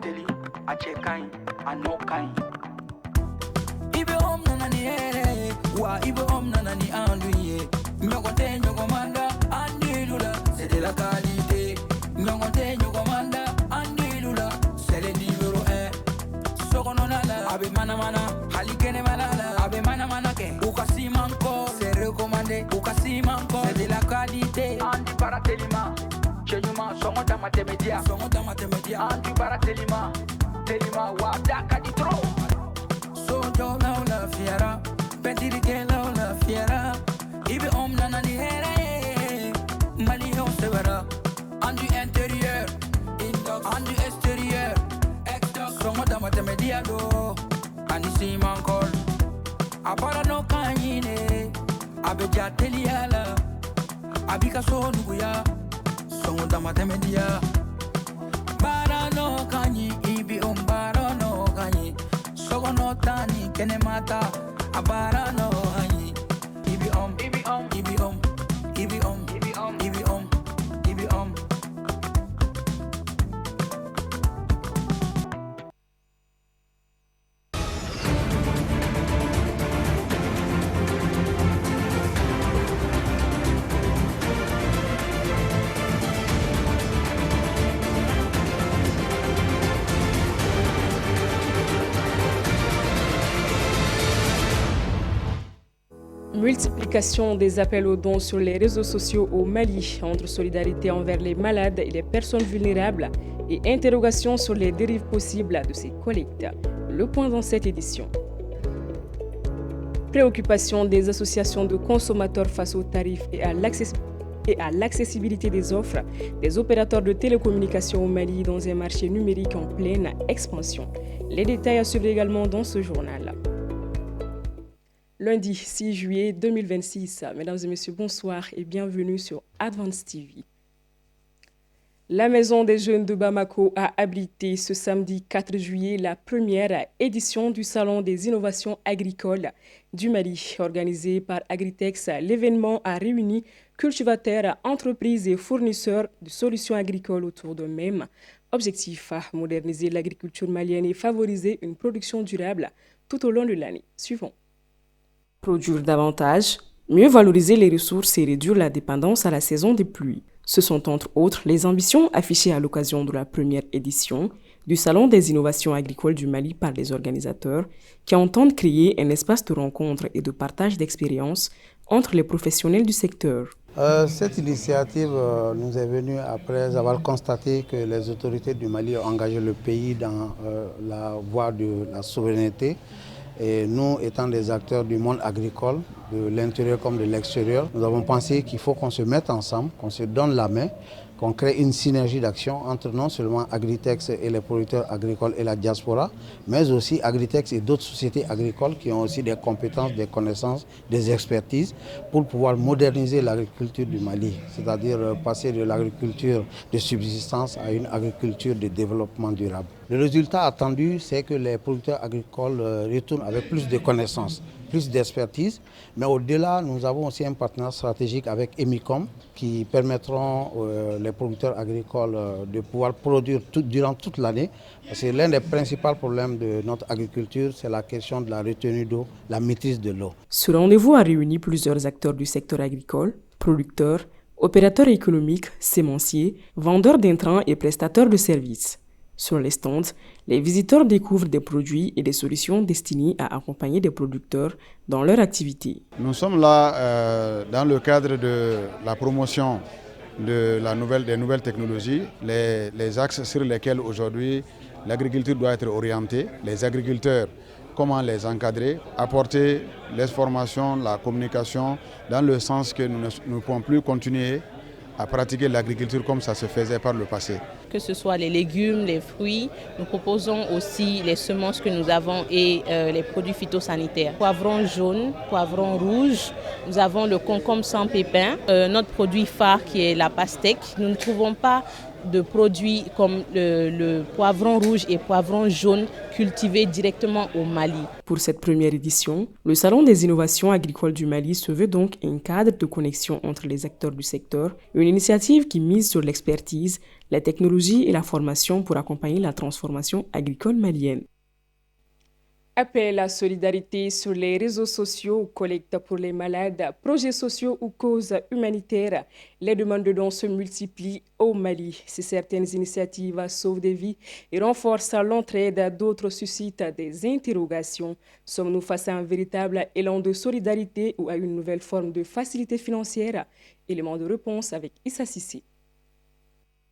barateli, a chekai, a no kai. Ibe nanani wa ibe nanani anduye. Nyogote nyogomanda andilula, c'est de la qualité. Nyogote nyogomanda andilula, c'est le numéro 1. Sokononala, abe mana halikene malala, abe mana ke. Ukasi manko, c'est recommandé. Ukasi manko, c'est de la qualité. Andi baratelima, chenyuma songo da matemedia. Andi baratelima, telima wadaka di tro. Sojo la fiera, pentiri ke la fiera. Ibe nanani here, mali ho severa. Andi intérieur, andi extérieur. Songo da matemedia do, ani si mankol. Abara no kanyine, abe jateliala. Abika so nuguya, songo da matemedia. Bara no kanyi, ibi bara no kanyi. Sogo no tani kene mata, abara no kanyi. Ibi ibi ibi ibi ibi ibi Multiplication des appels aux dons sur les réseaux sociaux au Mali entre solidarité envers les malades et les personnes vulnérables et interrogations sur les dérives possibles de ces collectes. Le point dans cette édition. Préoccupation des associations de consommateurs face aux tarifs et à l'accessibilité des offres des opérateurs de télécommunications au Mali dans un marché numérique en pleine expansion. Les détails à suivre également dans ce journal. Lundi 6 juillet 2026. Mesdames et messieurs, bonsoir et bienvenue sur Advance TV. La Maison des Jeunes de Bamako a abrité ce samedi 4 juillet la première édition du Salon des innovations agricoles du Mali. Organisé par Agritex, l'événement a réuni cultivateurs, entreprises et fournisseurs de solutions agricoles autour d'un même objectif, moderniser l'agriculture malienne et favoriser une production durable tout au long de l'année. Suivons. Produire davantage, mieux valoriser les ressources et réduire la dépendance à la saison des pluies. Ce sont entre autres les ambitions affichées à l'occasion de la première édition du Salon des innovations agricoles du Mali par les organisateurs qui entendent créer un espace de rencontre et de partage d'expériences entre les professionnels du secteur. Cette initiative nous est venue après avoir constaté que les autorités du Mali ont engagé le pays dans la voie de la souveraineté. Et nous, étant des acteurs du monde agricole, de l'intérieur comme de l'extérieur, nous avons pensé qu'il faut qu'on se mette ensemble, qu'on se donne la main, qu'on crée une synergie d'action entre non seulement Agritex et les producteurs agricoles et la diaspora, mais aussi Agritex et d'autres sociétés agricoles qui ont aussi des compétences, des connaissances, des expertises pour pouvoir moderniser l'agriculture du Mali, c'est-à-dire passer de l'agriculture de subsistance à une agriculture de développement durable. Le résultat attendu, c'est que les producteurs agricoles retournent avec plus de connaissances, plus d'expertise, mais au-delà, nous avons aussi un partenariat stratégique avec Emicom qui permettront les producteurs agricoles de pouvoir produire durant toute l'année. Parce que l'un des principaux problèmes de notre agriculture, c'est la question de la retenue d'eau, la maîtrise de l'eau. Ce rendez-vous a réuni plusieurs acteurs du secteur agricole, producteurs, opérateurs économiques, sémenciers, vendeurs d'intrants et prestataires de services. Sur les stands, les visiteurs découvrent des produits et des solutions destinées à accompagner des producteurs dans leur activité. Nous sommes là dans le cadre de la promotion des nouvelles technologies, les axes sur lesquels aujourd'hui l'agriculture doit être orientée, les agriculteurs, comment les encadrer, apporter les formations, la communication, dans le sens que nous ne pouvons plus continuer à pratiquer l'agriculture comme ça se faisait par le passé. Que ce soit les légumes, les fruits, nous proposons aussi les semences que nous avons et les produits phytosanitaires. Poivron jaune, poivron rouge, nous avons le concombre sans pépins, notre produit phare qui est la pastèque. Nous ne trouvons pas de produits comme le poivron rouge et poivron jaune cultivés directement au Mali. Pour cette première édition, le Salon des innovations agricoles du Mali se veut donc un cadre de connexion entre les acteurs du secteur, une initiative qui mise sur l'expertise, la technologie et la formation pour accompagner la transformation agricole malienne. Appel à solidarité sur les réseaux sociaux, collecte pour les malades, projets sociaux ou causes humanitaires. Les demandes de dons se multiplient au Mali. Si certaines initiatives sauvent des vies et renforcent l'entraide, d'autres suscitent des interrogations. Sommes-nous face à un véritable élan de solidarité ou à une nouvelle forme de facilité financière? Élément de réponse avec Issa Sissi.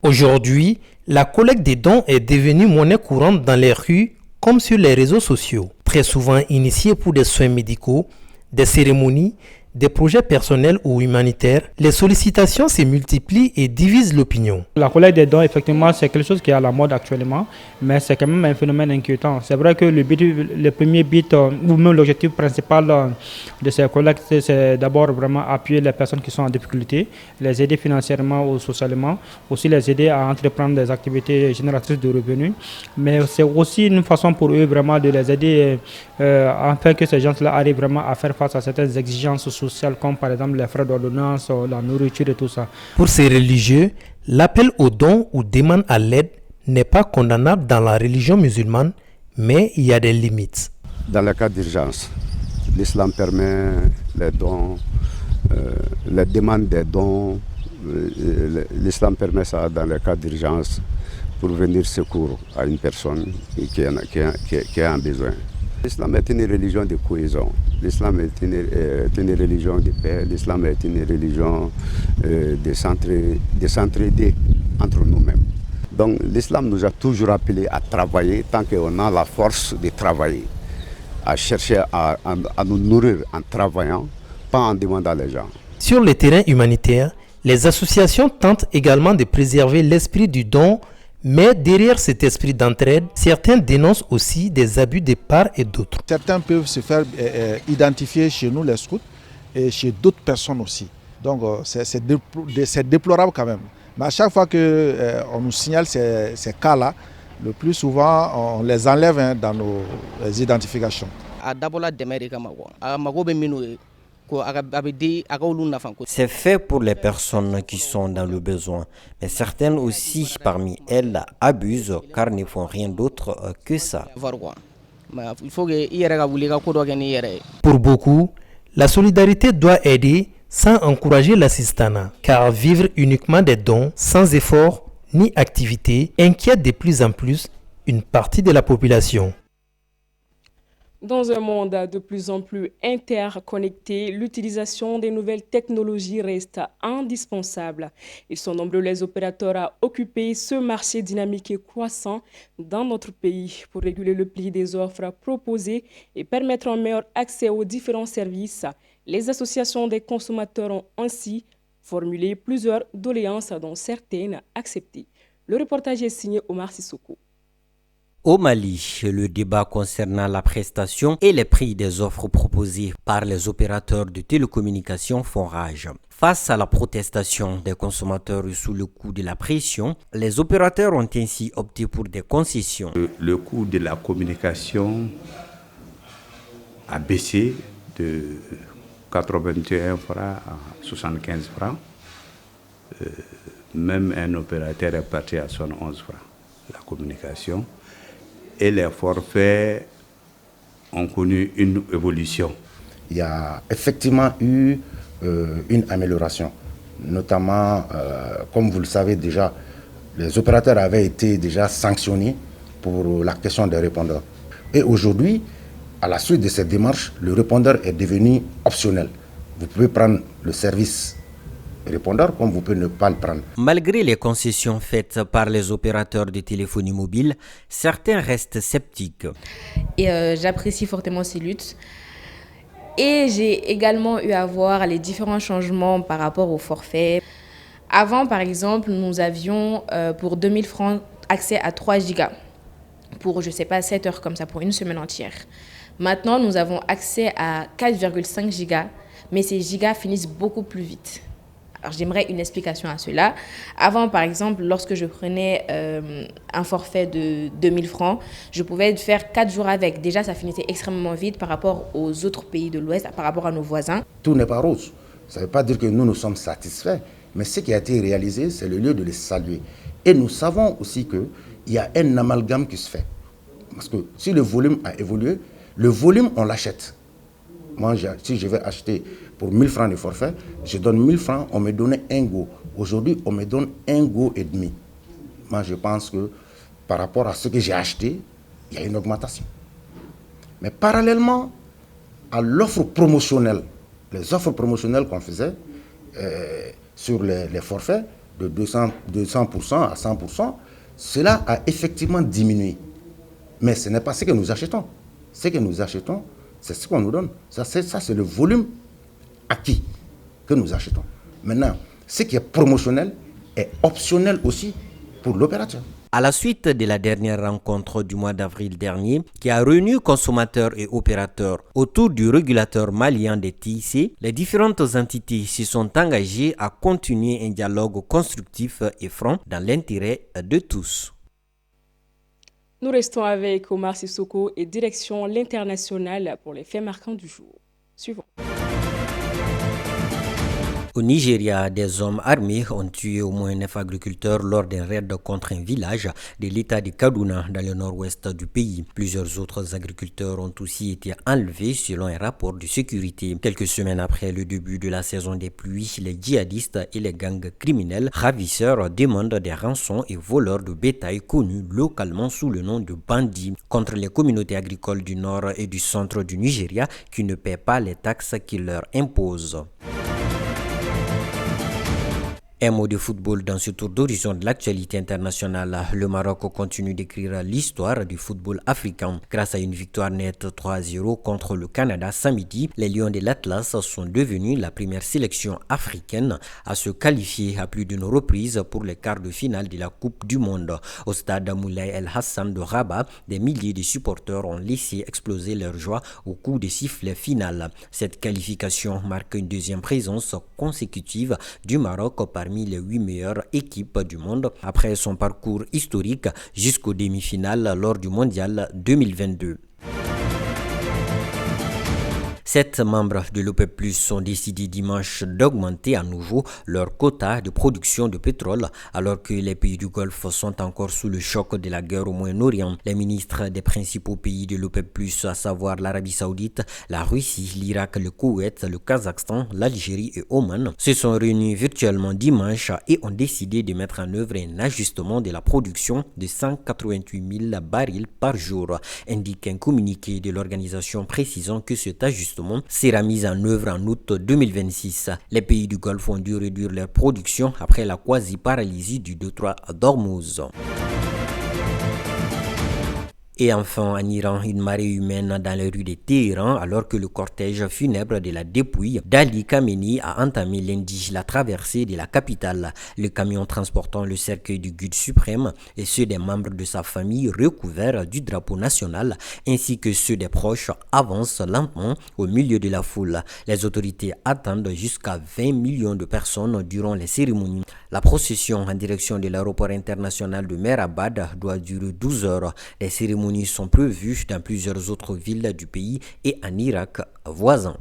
Aujourd'hui, la collecte des dons est devenue monnaie courante dans les rues comme sur les réseaux sociaux, très souvent initiés pour des soins médicaux, des cérémonies, des projets personnels ou humanitaires. Les sollicitations se multiplient et divisent l'opinion. La collecte des dons, effectivement, c'est quelque chose qui est à la mode actuellement, mais c'est quand même un phénomène inquiétant. C'est vrai que le premier but, ou même l'objectif principal de ces collectes, c'est d'abord vraiment appuyer les personnes qui sont en difficulté, les aider financièrement ou socialement, aussi les aider à entreprendre des activités génératrices de revenus. Mais c'est aussi une façon pour eux vraiment de les aider afin que ces gens-là arrivent vraiment à faire face à certaines exigences sociales comme par exemple les frais d'ordonnance, la nourriture et tout ça. Pour ces religieux, l'appel aux dons ou demande à l'aide n'est pas condamnable dans la religion musulmane, mais il y a des limites. Dans le cas d'urgence, l'islam permet les dons, les demandes des dons, l'islam permet ça dans le cas d'urgence pour venir secours à une personne qui a un besoin. L'islam est une religion de cohésion, l'islam est une religion de paix, l'islam est une religion de s'entraider entre nous-mêmes. Donc l'islam nous a toujours appelés à travailler tant qu'on a la force de travailler, à chercher à nous nourrir en travaillant, pas en demandant les gens. Sur le terrain humanitaire, les associations tentent également de préserver l'esprit du don. Mais derrière cet esprit d'entraide, certains dénoncent aussi des abus de part et d'autre. Certains peuvent se faire identifier chez nous les scouts et chez d'autres personnes aussi. Donc c'est déplorable quand même. Mais à chaque fois qu'on nous signale ces cas-là, le plus souvent on les enlève dans nos identifications. C'est fait pour les personnes qui sont dans le besoin, mais certaines aussi parmi elles abusent car ne font rien d'autre que ça. Pour beaucoup, la solidarité doit aider sans encourager l'assistanat, car vivre uniquement des dons sans effort ni activité inquiète de plus en plus une partie de la population. Dans un monde de plus en plus interconnecté, l'utilisation des nouvelles technologies reste indispensable. Ils sont nombreux les opérateurs à occuper ce marché dynamique et croissant dans notre pays pour réguler le pli des offres proposées et permettre un meilleur accès aux différents services. Les associations des consommateurs ont ainsi formulé plusieurs doléances dont certaines acceptées. Le reportage est signé Omar Sissoko. Au Mali, le débat concernant la prestation et les prix des offres proposées par les opérateurs de télécommunications font rage. Face à la protestation des consommateurs sous le coup de la pression, les opérateurs ont ainsi opté pour des concessions. Le coût de la communication a baissé de 81 francs à 75 francs. Même un opérateur est parti à 71 francs, la communication. Et les forfaits ont connu une évolution. Il y a effectivement eu une amélioration. Notamment, comme vous le savez déjà, les opérateurs avaient été déjà sanctionnés pour la question des répondeurs. Et aujourd'hui, à la suite de cette démarche, le répondeur est devenu optionnel. Vous pouvez prendre le service répondeur comme vous pouvez ne pas le prendre. Malgré les concessions faites par les opérateurs de téléphonie mobile, certains restent sceptiques. Et j'apprécie fortement ces luttes. Et j'ai également eu à voir les différents changements par rapport au forfait. Avant, par exemple, nous avions pour 2000 francs accès à 3 gigas pour, 7 heures comme ça, pour une semaine entière. Maintenant, nous avons accès à 4,5 gigas, mais ces gigas finissent beaucoup plus vite. Alors j'aimerais une explication à cela. Avant, par exemple, lorsque je prenais un forfait de 2000 francs, je pouvais faire 4 jours avec. Déjà, ça finissait extrêmement vite par rapport aux autres pays de l'Ouest, par rapport à nos voisins. Tout n'est pas rose. Ça ne veut pas dire que nous sommes satisfaits, mais ce qui a été réalisé, c'est le lieu de les saluer. Et nous savons aussi qu'il y a un amalgame qui se fait. Parce que si le volume a évolué, le volume, on l'achète. Moi, si je vais acheter pour 1000 francs de forfait, je donne 1000 francs, on me donne un go. Aujourd'hui, on me donne un go et demi. Moi, je pense que par rapport à ce que j'ai acheté, il y a une augmentation. Mais parallèlement à l'offre promotionnelle, les offres promotionnelles qu'on faisait sur les forfaits de 200% à 100%, cela a effectivement diminué. Mais ce n'est pas ce que nous achetons. Ce que nous achetons, c'est ce qu'on nous donne. Ça, c'est le volume acquis que nous achetons. Maintenant, ce qui est promotionnel est optionnel aussi pour l'opérateur. À la suite de la dernière rencontre du mois d'avril dernier, qui a réuni consommateurs et opérateurs autour du régulateur malien des TIC, les différentes entités se sont engagées à continuer un dialogue constructif et franc dans l'intérêt de tous. Nous restons avec Omar Sissoko et direction l'international pour les faits marquants du jour. Suivant. Au Nigeria, des hommes armés ont tué au moins 9 agriculteurs lors d'un raid contre un village de l'état de Kaduna dans le nord-ouest du pays. Plusieurs autres agriculteurs ont aussi été enlevés selon un rapport de sécurité. Quelques semaines après le début de la saison des pluies, les djihadistes et les gangs criminels ravisseurs demandent des rançons et voleurs de bétail connus localement sous le nom de bandits contre les communautés agricoles du nord et du centre du Nigeria qui ne paient pas les taxes qu'ils leur imposent. Un mot de football dans ce tour d'horizon de l'actualité internationale. Le Maroc continue d'écrire l'histoire du football africain. Grâce à une victoire nette 3-0 contre le Canada samedi, les Lions de l'Atlas sont devenus la première sélection africaine à se qualifier à plus d'une reprise pour les quarts de finale de la Coupe du Monde. Au stade Moulay El Hassan de Rabat, des milliers de supporters ont laissé exploser leur joie au coup de sifflet final. Cette qualification marque une deuxième présence consécutive du Maroc parmi les 8 meilleures équipes du monde après son parcours historique jusqu'aux demi-finales lors du Mondial 2022. 7 membres de l'OPEP+ ont décidé dimanche d'augmenter à nouveau leur quota de production de pétrole alors que les pays du Golfe sont encore sous le choc de la guerre au Moyen-Orient. Les ministres des principaux pays de l'OPEP+, à savoir l'Arabie Saoudite, la Russie, l'Irak, le Koweït, le Kazakhstan, l'Algérie et Oman, se sont réunis virtuellement dimanche et ont décidé de mettre en œuvre un ajustement de la production de 188 000 barils par jour, indique un communiqué de l'organisation précisant que cet ajustement sera mis en œuvre en août 2026. Les pays du Golfe ont dû réduire leur production après la quasi-paralysie du détroit d'Ormuz. Et enfin, en Iran, une marée humaine dans les rues de Téhéran alors que le cortège funèbre de la dépouille d'Ali Khamenei a entamé lundi la traversée de la capitale. Le camion transportant le cercueil du guide suprême et ceux des membres de sa famille recouverts du drapeau national ainsi que ceux des proches avancent lentement au milieu de la foule. Les autorités attendent jusqu'à 20 millions de personnes durant les cérémonies. La procession en direction de l'aéroport international de Mehrabad doit durer 12 heures. Les cérémonies sont prévues dans plusieurs autres villes du pays et en Irak voisin.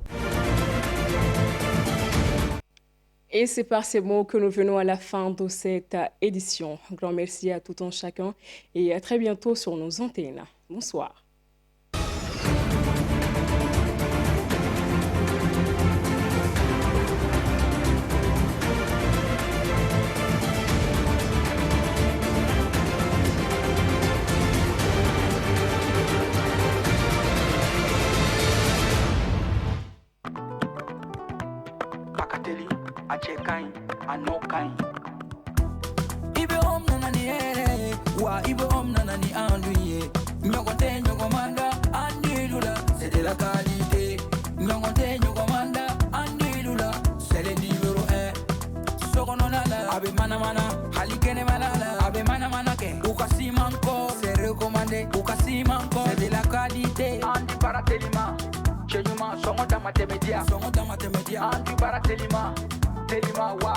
Et c'est par ces mots que nous venons à la fin de cette édition. Un grand merci à tout un chacun et à très bientôt sur nos antennes. Bonsoir. Telima, wa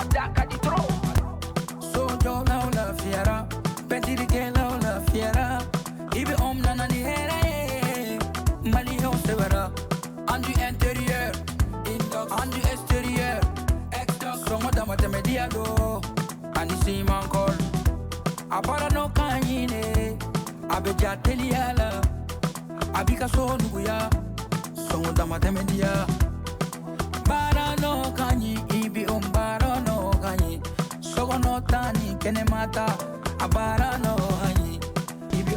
yado anisi mankol abara no kanyine abeja teliala abika so nuya songo damatemedia bara no kanyi ibi umbara no kanyi sogo no tani kene mata abara no kanyi ibi